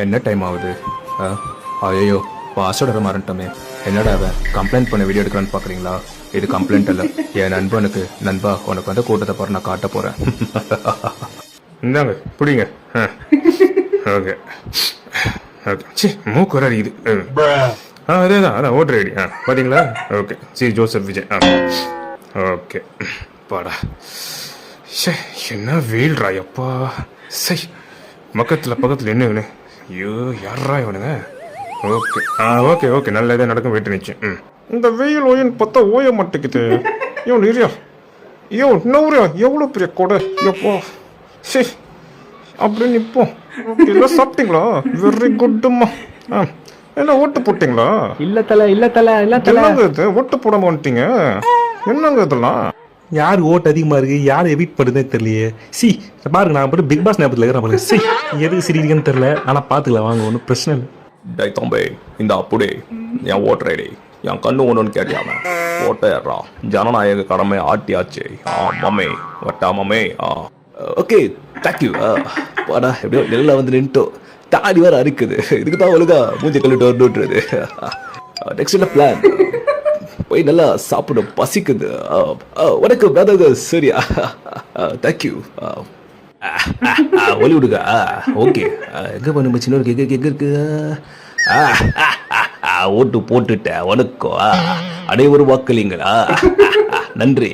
என்ன டைம் ஆகுது? ஐயோ பாஸ்வேர்டு மறந்துட்டோமே. என்னடா அவன் கம்ப்ளைண்ட் பண்ண வீடியோ எடுக்கலான்னு பார்க்குறீங்களா? இது கம்ப்ளைண்ட் இல்லை, என் நண்பனுக்கு நண்பா உனக்கு வந்து கூட்டத்தை பாரு நான் காட்ட போகிறேன். இந்தாங்க பிடிங்க. Okay okay. சி மூக்கு வர இது. அதே தான் அதான் ஓட்டர் ஐடி. பார்த்தீங்களா? Okay. C Joseph Vijay. Okay பாடா. சே என்ன வெயில்ரா எப்பா. சை பக்கத்தில் என்ன இவனு? ஐயோ யாரா இவனுங்க? ஓகே ஓகே ஓகே நல்ல இதாக நடக்கும். வெயிட்டு நிச்சயம். இந்த வெயில் ஓயன்னு பார்த்தா ஓய மாட்டேங்குது. இவன் இரியா ஐயோ நவுரியா எவ்வளோ பெரிய கொடை எப்போ. சே அப்படின்னு நிற்போம். எல்லாம் சாப்பிட்டீங்களா? வெரி குட்டும்மா. என்ன ஓட்டு போட்டிங்களா? இல்ல தல என்னங்க இது ஓட்டு போடாம வந்துட்டீங்க? என்னங்க இதெல்லாம்? யார் ஓட்டு அதிகமாக இருக்குது, யார் எவிட் பண்ணுறதே தெரியலையே. பாருங்க நான் போட்டு பிக் பாஸ் ஞாபகத்தில் இருக்கிறேன் பாருங்க. எதுக்கு சிரிக்கிறீங்கன்னு தெரியல, ஆனால் பார்த்துக்கலாம் வாங்க, ஒன்றும் பிரச்சனை இல்லை. டை தம்பி இந்த அப்படியே என் ஓட்டர் ஐடி என் கண்ணு ஒன்றுன்னு கேட்டியாம ஓட்டேறா. ஜனநாயக கடமை ஆட்டியாச்சு. மம்மே வட்டா மம்மே. Okay thank you. பாடா எப்படியோ நெல்லில் வந்து நின்ட்டோம். தாடி வேறு அரிக்குது. இதுக்கு தான் ஒழுங்கா மூஞ்சி கல்லிட்டு வரணுன்றது. நெக்ஸ்ட் என்ன பிளான்? போய் நல்லா சாப்பிடும், பசிக்குது. உனக்கு வேதாக சரியா? தேங்க்யூ. ஒலி விடுங்க. ஓகே எங்கே பண்ணு சின்ன எங்கே இருக்கு? ஓட்டு போட்டுட்டேன். வணக்கம். அனைவரும் வாக்களிங்களா? நன்றி.